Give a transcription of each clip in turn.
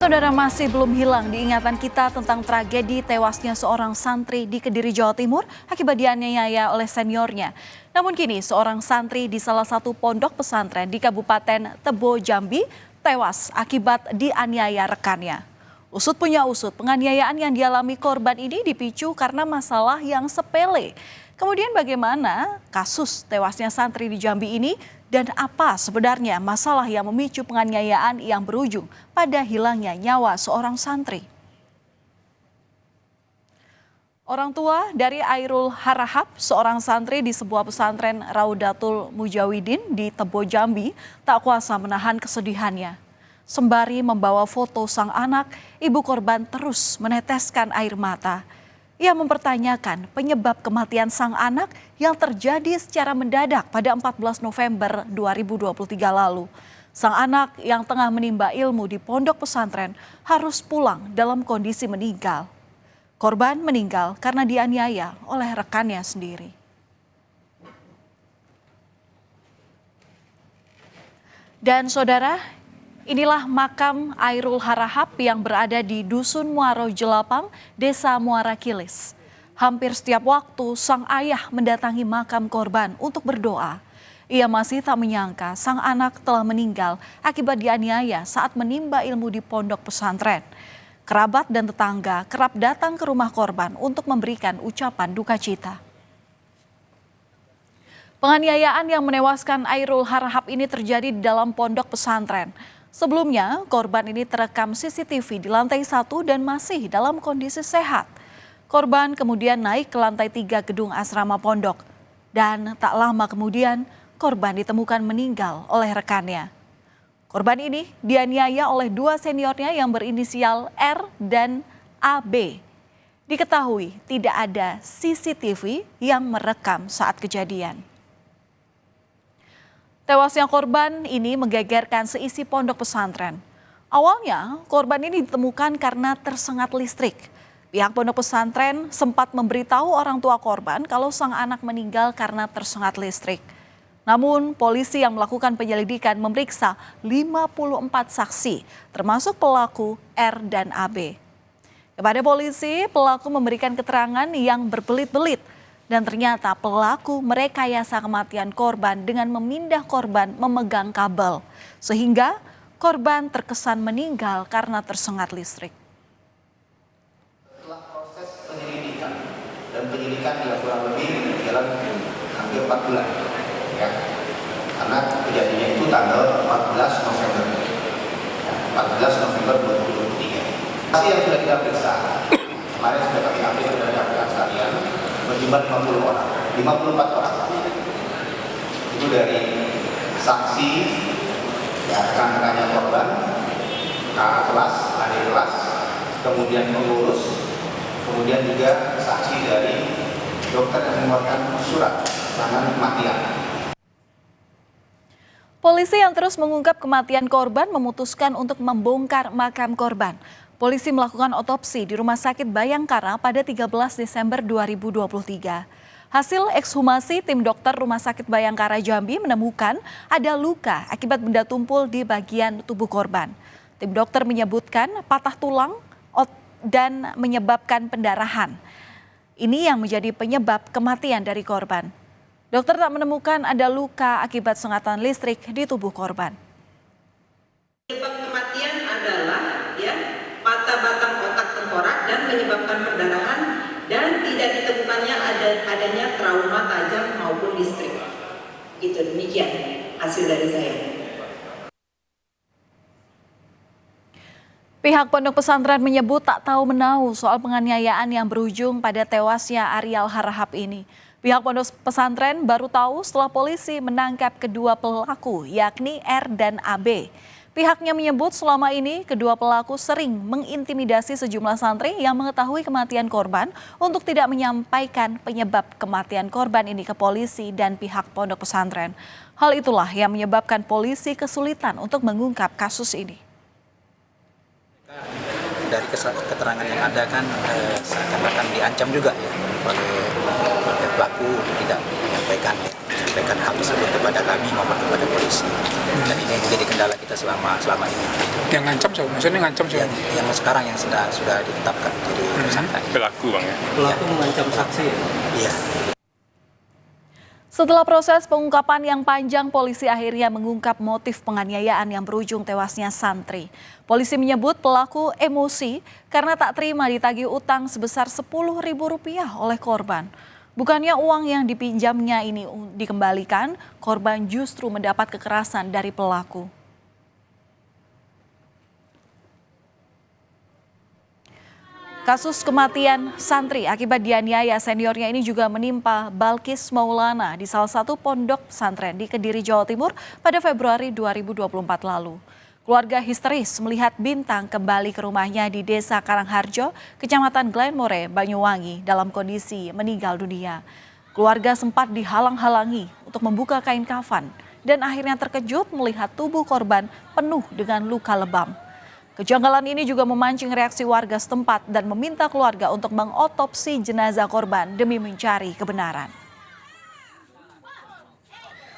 Saudara, masih belum hilang diingatan kita tentang tragedi tewasnya seorang santri di Kediri, Jawa Timur akibat dianiaya oleh seniornya. Namun kini seorang santri di salah satu pondok pesantren di Kabupaten Tebo, Jambi tewas akibat dianiaya rekannya. Usut punya usut, penganiayaan yang dialami korban ini dipicu karena masalah yang sepele. Kemudian bagaimana kasus tewasnya santri di Jambi ini dan apa sebenarnya masalah yang memicu penganiayaan yang berujung pada hilangnya nyawa seorang santri? Orang tua dari Airul Harahap, seorang santri di sebuah pesantren Raudatul Mujawidin di Tebo, Jambi, tak kuasa menahan kesedihannya. Sembari membawa foto sang anak, ibu korban terus meneteskan air mata. Ia mempertanyakan penyebab kematian sang anak yang terjadi secara mendadak pada 14 November 2023 lalu. Sang anak yang tengah menimba ilmu di pondok pesantren harus pulang dalam kondisi meninggal. Korban meninggal karena dianiaya oleh rekannya sendiri. Dan saudara, inilah makam Airul Harahap yang berada di Dusun Muaro Jelapang, Desa Muara Kilis. Hampir setiap waktu sang ayah mendatangi makam korban untuk berdoa. Ia masih tak menyangka sang anak telah meninggal akibat dianiaya saat menimba ilmu di pondok pesantren. Kerabat dan tetangga kerap datang ke rumah korban untuk memberikan ucapan duka cita. Penganiayaan yang menewaskan Airul Harahap ini terjadi di dalam pondok pesantren. Sebelumnya, korban ini terekam CCTV di lantai 1 dan masih dalam kondisi sehat. Korban kemudian naik ke lantai 3 gedung asrama pondok. Dan tak lama kemudian, korban ditemukan meninggal oleh rekannya. Korban ini dianiaya oleh dua seniornya yang berinisial R dan AB. Diketahui tidak ada CCTV yang merekam saat kejadian. Tewasnya korban ini menggegerkan seisi pondok pesantren. Awalnya korban ini ditemukan karena tersengat listrik. Pihak pondok pesantren sempat memberitahu orang tua korban kalau sang anak meninggal karena tersengat listrik. Namun polisi yang melakukan penyelidikan memeriksa 54 saksi termasuk pelaku R dan AB. Kepada polisi, pelaku memberikan keterangan yang berbelit-belit. Dan ternyata pelaku merekayasa kematian korban dengan memindah korban memegang kabel. Sehingga korban terkesan meninggal karena tersengat listrik. Setelah proses penyelidikan, dan penyelidikan yang kurang lebih berjalan hampir 4 bulan. Ya. Karena kejadiannya itu tanggal 14 November. 14 November 2023. Masih yang sudah kita periksa, kemarin sudah kami ambil dari rekan sekalian, berjumlah 50 orang, 54 orang. Itu dari saksi, ya, rekan-rekannya korban, kakak kelas, adik kelas, kemudian pengurus, kemudian juga saksi dari dokter yang mengeluarkan surat tangan kematian. Polisi yang terus mengungkap kematian korban memutuskan untuk membongkar makam korban. Polisi melakukan otopsi di Rumah Sakit Bayangkara pada 13 Desember 2023. Hasil ekshumasi tim dokter Rumah Sakit Bayangkara Jambi menemukan ada luka akibat benda tumpul di bagian tubuh korban. Tim dokter menyebutkan patah tulang dan menyebabkan pendarahan. Ini yang menjadi penyebab kematian dari korban. Dokter tak menemukan ada luka akibat sengatan listrik di tubuh korban. Penyebab kematian adalah patah batang otak tengkorak dan menyebabkan perdarahan dan tidak ditemukannya adanya trauma tajam maupun listrik. Itu demikian hasil dari saya. Pihak pondok pesantren menyebut tak tahu menahu soal penganiayaan yang berujung pada tewasnya Airul Harahap ini. Pihak pondok pesantren baru tahu setelah polisi menangkap kedua pelaku yakni R dan AB. Pihaknya menyebut selama ini kedua pelaku sering mengintimidasi sejumlah santri yang mengetahui kematian korban untuk tidak menyampaikan penyebab kematian korban ini ke polisi dan pihak pondok pesantren. Hal itulah yang menyebabkan polisi kesulitan untuk mengungkap kasus ini. Dari keterangan yang ada kan seakan-akan diancam juga ya oleh pelaku untuk tidak menyampaikan. menyampaikan hal tersebut kepada kami maupun kepada polisi. Dan ini yang menjadi kendala kita selama ini. Yang ngancam siapa? Maksudnya ngancam siapa? Yang sekarang yang sudah ditetapkan jadi tersangka. Pelaku bang ya? Pelaku mengancam saksi ya? Iya. Setelah proses pengungkapan yang panjang, polisi akhirnya mengungkap motif penganiayaan yang berujung tewasnya santri. Polisi menyebut pelaku emosi karena tak terima ditagih utang sebesar Rp10.000 oleh korban. Bukannya uang yang dipinjamnya ini dikembalikan, korban justru mendapat kekerasan dari pelaku. Kasus kematian santri akibat dianiaya seniornya ini juga menimpa Balkis Maulana di salah satu pondok pesantren di Kediri, Jawa Timur pada Februari 2024 lalu. Keluarga histeris melihat Bintang kembali ke rumahnya di Desa Karangharjo, Kecamatan Glenmore, Banyuwangi dalam kondisi meninggal dunia. Keluarga sempat dihalang-halangi untuk membuka kain kafan dan akhirnya terkejut melihat tubuh korban penuh dengan luka lebam. Kejanggalan ini juga memancing reaksi warga setempat dan meminta keluarga untuk mengotopsi jenazah korban demi mencari kebenaran.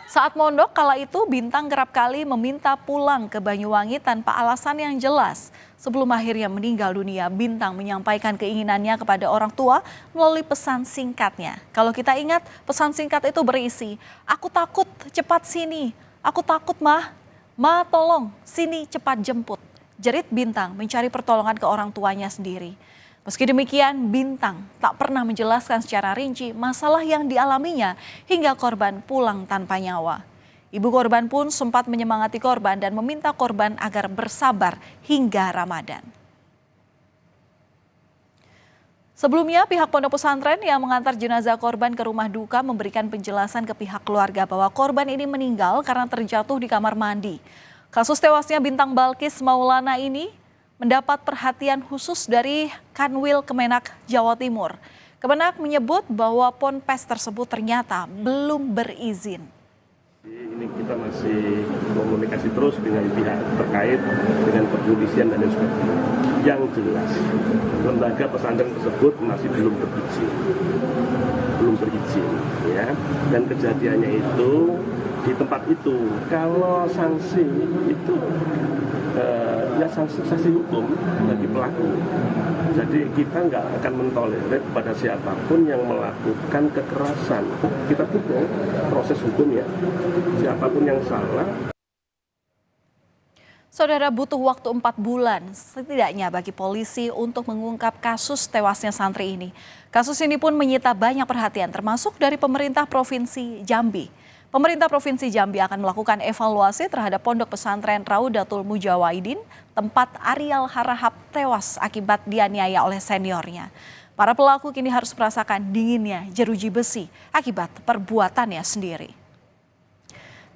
Saat mondok kala itu, Bintang kerap kali meminta pulang ke Banyuwangi tanpa alasan yang jelas. Sebelum akhirnya meninggal dunia, Bintang menyampaikan keinginannya kepada orang tua melalui pesan singkatnya. Kalau kita ingat, pesan singkat itu berisi, "Aku takut, cepat sini. Aku takut, Mah. Ma, tolong, sini cepat jemput." Jerit Bintang mencari pertolongan ke orang tuanya sendiri. Meski demikian, Bintang tak pernah menjelaskan secara rinci masalah yang dialaminya hingga korban pulang tanpa nyawa. Ibu korban pun sempat menyemangati korban dan meminta korban agar bersabar hingga Ramadan. Sebelumnya, pihak pondok pesantren yang mengantar jenazah korban ke rumah duka memberikan penjelasan ke pihak keluarga bahwa korban ini meninggal karena terjatuh di kamar mandi. Kasus tewasnya Bintang Balkis Maulana ini mendapat perhatian khusus dari Kanwil Kemenak Jawa Timur. Kemenak menyebut bahwa ponpes tersebut ternyata belum berizin. Ini kita masih komunikasi terus dengan pihak terkait dengan kepolisian dan sebagainya. Yang jelas, lembaga pesantren tersebut masih belum berizin, ya. Dan kejadiannya itu di tempat itu. Kalau sanksi itu ya sanksi hukum bagi pelaku. Jadi kita nggak akan mentolerir pada siapapun yang melakukan kekerasan. Kita dukung proses hukumnya. Siapapun yang salah. Saudara, butuh waktu 4 bulan setidaknya bagi polisi untuk mengungkap kasus tewasnya santri ini. Kasus ini pun menyita banyak perhatian termasuk dari pemerintah Provinsi Jambi. Pemerintah Provinsi Jambi akan melakukan evaluasi terhadap pondok pesantren Raudatul Mujawahidin, tempat Ariel Harahap tewas akibat dianiaya oleh seniornya. Para pelaku kini harus merasakan dinginnya jeruji besi akibat perbuatannya sendiri.